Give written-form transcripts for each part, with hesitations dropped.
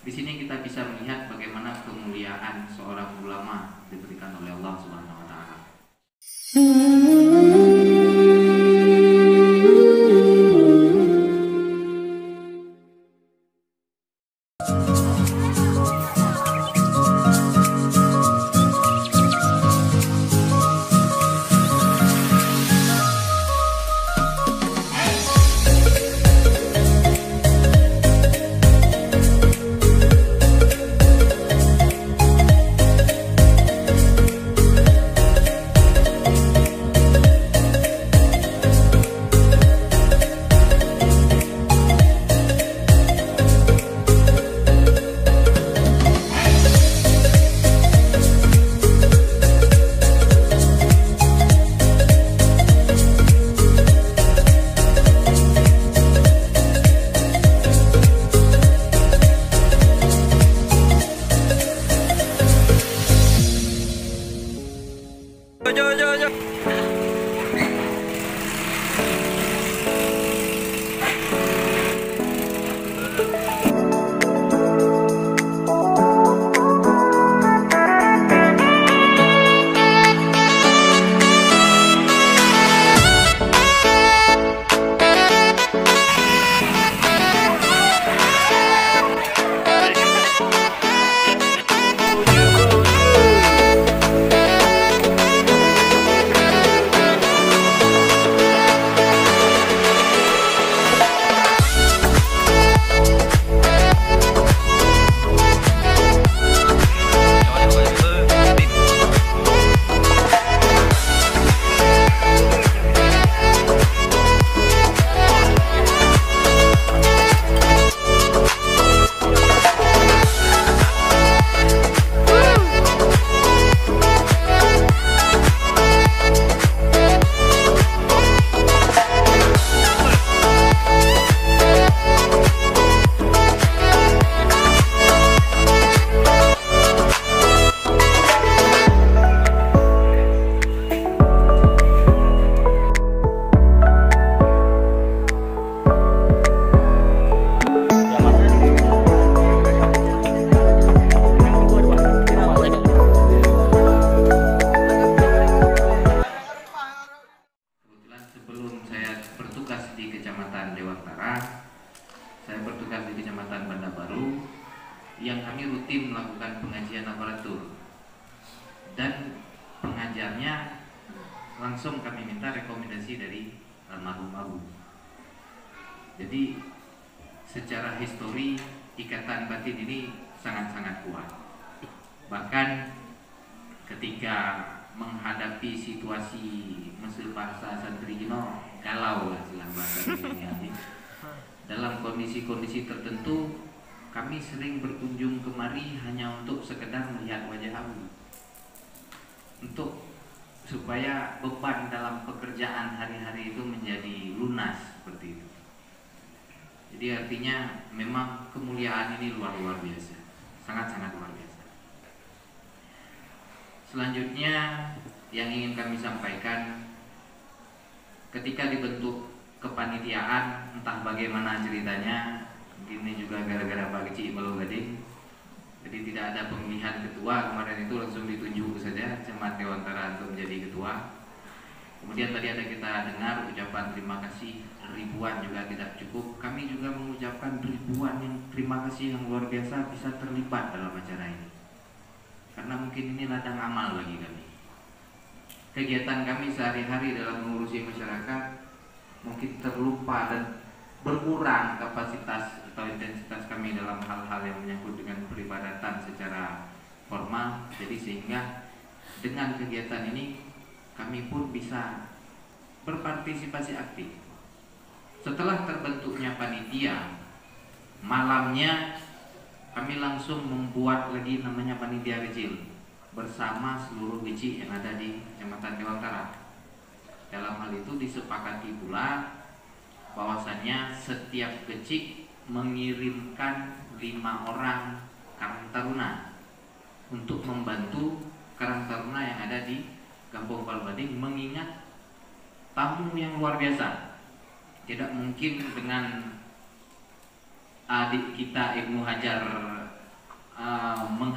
Di sini kita bisa melihat bagaimana kemuliaan seorang ulama diberikan oleh Allah Subhanahu wa taala. Saya bertugas di Kecamatan Banda Baru yang kami rutin melakukan pengajian aparatur, dan pengajarnya langsung kami minta rekomendasi dari almarhum Abu. Jadi secara histori ikatan batin ini sangat-sangat kuat. Bahkan ketika menghadapi situasi Mesir bahasa santri Gino galau lah silang bahasa ini. Dalam kondisi-kondisi tertentu kami sering berkunjung kemari hanya untuk sekedar melihat wajah Abu, untuk supaya beban dalam pekerjaan hari-hari itu menjadi lunas seperti itu. Jadi artinya memang kemuliaan ini luar biasa, sangat-sangat luar biasa. Selanjutnya yang ingin kami sampaikan, ketika dibentuk kepanitiaan, entah bagaimana ceritanya, mungkin ini juga gara-gara Pak Kecik Balu Gading, jadi tidak ada pemilihan ketua kemarin itu, langsung ditunjuk saja Camat Dewantara untuk menjadi ketua. Kemudian tadi ada kita dengar ucapan terima kasih ribuan juga tidak cukup. Kami juga mengucapkan ribuan yang terima kasih yang luar biasa bisa terlibat dalam acara ini, karena mungkin ini ladang amal bagi kami. Kegiatan kami sehari-hari dalam mengurusi masyarakat mungkin terlupa dan berkurang kapasitas atau intensitas kami dalam hal-hal yang menyangkut dengan peribadatan secara formal. Jadi sehingga dengan kegiatan ini kami pun bisa berpartisipasi aktif. Setelah terbentuknya panitia, malamnya kami langsung membuat lagi namanya panitia kecil bersama seluruh kecil yang ada di Kecamatan Dewantara. Dalam hal itu disepakati pula bahwasannya setiap kecil mengirimkan 5 orang Karang Taruna untuk membantu Karang Taruna yang ada di Kampung Palbading, mengingat tamu yang luar biasa. Tidak mungkin dengan adik kita Ibnu Hajar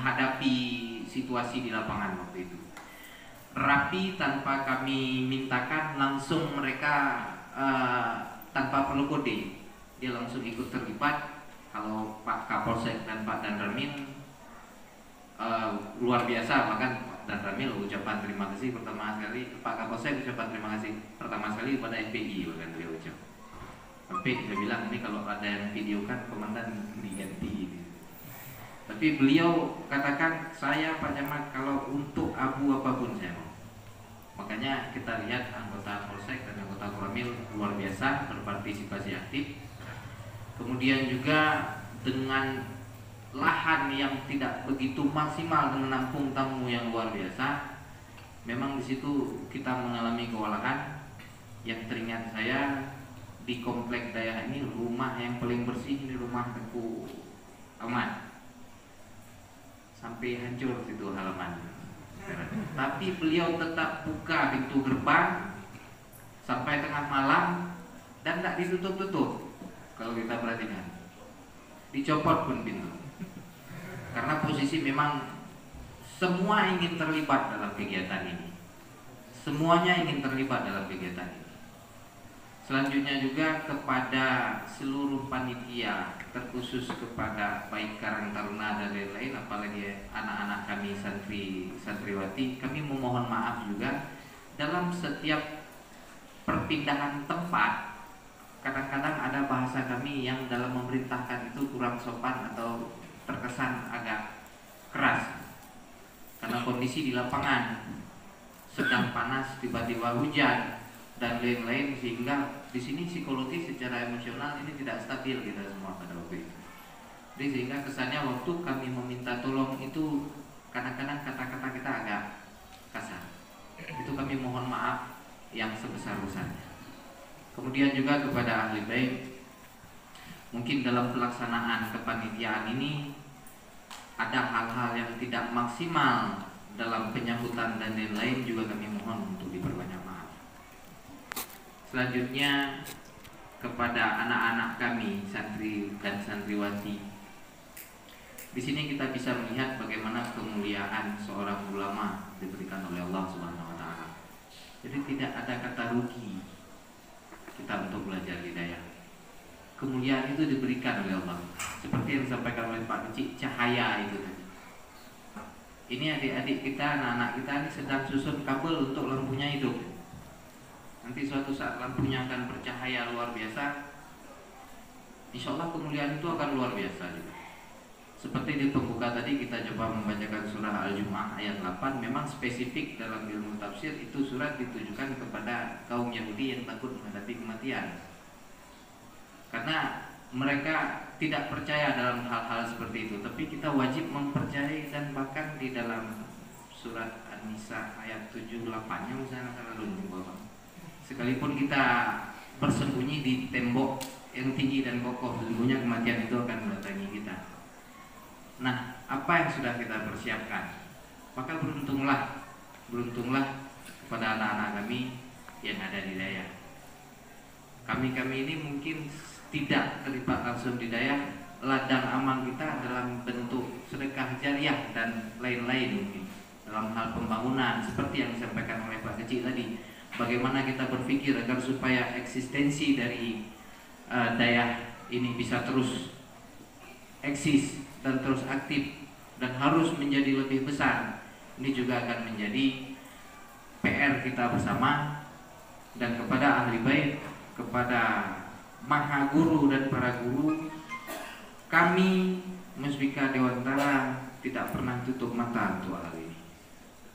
menghadapi situasi di lapangan waktu itu. Rapi tanpa kami mintakan, langsung mereka tanpa perlu kode, dia langsung ikut terlibat. Kalau Pak Kapolsek dan Pak Danramil luar biasa, bahkan Dan Ramil ucapan terima kasih pertama sekali, Pak Kapolsek ucapan terima kasih pertama sekali pada FPI, bahkan beliau ucap. Sampai dia bilang ini kalau ada yang videokan komandan diganti. Tapi beliau katakan, saya Pak Camat kalau untuk abu apapun saya mau. Makanya kita lihat anggota Polsek dan anggota Koramil luar biasa berpartisipasi aktif. Kemudian juga dengan lahan yang tidak begitu maksimal dengan menampung tamu yang luar biasa, memang di situ kita mengalami kewalahan. Yang teringat saya di komplek Dayah ini, rumah yang paling bersih ini rumah Teku Ahmad, sampai hancur situ halaman. Tapi beliau tetap buka pintu gerbang sampai tengah malam dan tidak ditutup-tutup. Kalau kita perhatikan, dicopot pun pintu. Karena posisi memang semua ingin terlibat dalam kegiatan ini. Semuanya ingin terlibat dalam kegiatan ini. Selanjutnya juga kepada seluruh panitia, terkhusus kepada baik Karang Taruna dan lain-lain, apalagi anak-anak kami santriwati, kami memohon maaf juga dalam setiap perpindahan tempat. Kadang-kadang ada bahasa kami yang dalam memerintahkan itu kurang sopan atau terkesan agak keras karena kondisi di lapangan sedang panas, tiba-tiba hujan dan lain-lain, sehingga di sini psikologi secara emosional ini tidak stabil kita semua pada waktu itu. Jadi sehingga kesannya waktu kami meminta tolong itu kadang-kadang kata-kata kita agak kasar. Itu kami mohon maaf yang sebesar-besarnya. Kemudian juga kepada ahli baik, mungkin dalam pelaksanaan kepanitiaan ini ada hal-hal yang tidak maksimal dalam penyambutan dan lain-lain, juga kami mohon untuk diperbanyak maaf. Selanjutnya kepada anak-anak kami santri dan santriwati, di sini kita bisa melihat bagaimana kemuliaan seorang ulama diberikan oleh Allah Subhanahu wa taala. Jadi tidak ada kata rugi kita untuk belajar hidayah. Kemuliaan itu diberikan oleh Allah, seperti yang disampaikan oleh Pak Kecik, cahaya itu tadi. Ini adik-adik kita, anak-anak kita ini sedang susun kabel untuk lampunya hidup. Nanti suatu saat lampunya akan bercahaya luar biasa. Insya Allah kemuliaan itu akan luar biasa juga. Seperti di pembuka tadi kita coba membacakan surah Al-Jumu'ah ayat 8. Memang spesifik dalam ilmu tafsir itu surat ditujukan kepada kaum Yahudi yang takut menghadapi kematian, karena mereka tidak percaya dalam hal-hal seperti itu. Tapi kita wajib mempercayai, dan bahkan di dalam surat An-Nisa ayat 78-nya misalnya sekalipun kita bersembunyi di tembok yang tinggi dan kokoh, sesungguhnya kematian itu akan mendatangi kita. Nah, apa yang sudah kita persiapkan? Maka beruntunglah kepada anak-anak kami yang ada di Dayah. Kami ini mungkin tidak terlibat langsung di Dayah, ladang amal kita dalam bentuk sedekah jariah dan lain-lain, mungkin dalam hal pembangunan seperti yang disampaikan oleh Pak Kecil tadi. Bagaimana kita berpikir agar supaya eksistensi dari Dayah ini bisa terus eksis dan terus aktif dan harus menjadi lebih besar. Ini juga akan menjadi PR kita bersama. Dan kepada ahli bait, kepada maha guru dan para guru, kami Musbika Dewantara tidak pernah tutup mata untuk hal ini.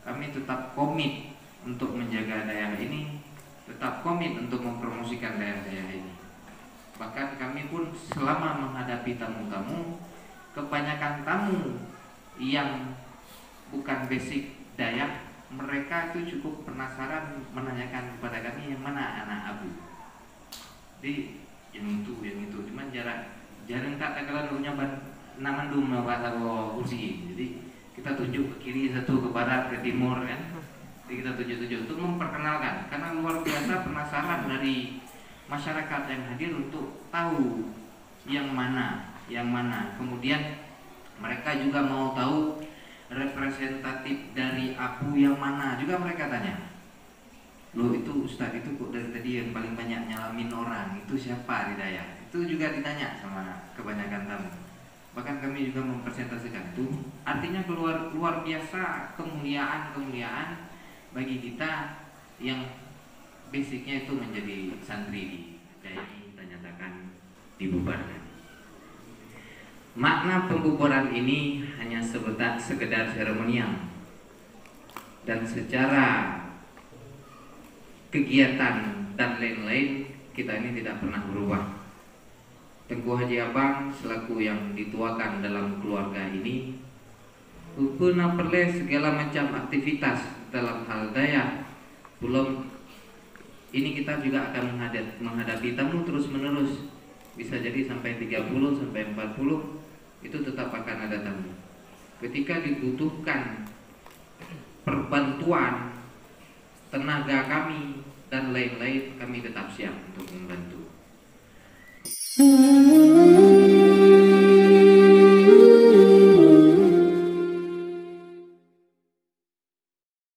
Kami tetap komit untuk menjaga Dayah ini, tetap komit untuk mempromosikan Dayah ini. Bahkan kami pun selama menghadapi tamu-tamu, kebanyakan tamu yang bukan basic Dayah, mereka itu cukup penasaran menanyakan kepada kami yang mana anak Abu. Jadi yang itu, cuman jarang tak katakan dulunya naman dulu atau kursi. Jadi kita tunjuk ke kiri satu, ke barat, ke timur kan. Jadi kita tunjuk untuk memperkenalkan, karena luar biasa penasaran dari masyarakat yang hadir untuk tahu yang mana. Kemudian mereka juga mau tahu representatif dari Abu yang mana juga mereka tanya. Loh itu Ustadz itu kok dari tadi yang paling banyak nyalamin orang itu siapa di Dayak? Itu juga ditanya sama kebanyakan tamu. Bahkan kami juga mempresentasikan itu. Artinya luar biasa kemuliaan bagi kita yang basicnya itu menjadi santri di Dayak ini kita nyatakan dibubarkan. Makna pembubaran ini hanya sekedar seremonial dan secara kegiatan dan lain-lain kita ini tidak pernah berubah. Tengku Haji Abang selaku yang dituakan dalam keluarga ini pernah perle segala macam aktivitas dalam hal daya. Belum ini kita juga akan menghadapi tamu terus menerus. Bisa jadi sampai 30 sampai 40 itu tetap akan ada tamu. Ketika dibutuhkan perbantuan tenaga kami dan lain-lain, kami tetap siap untuk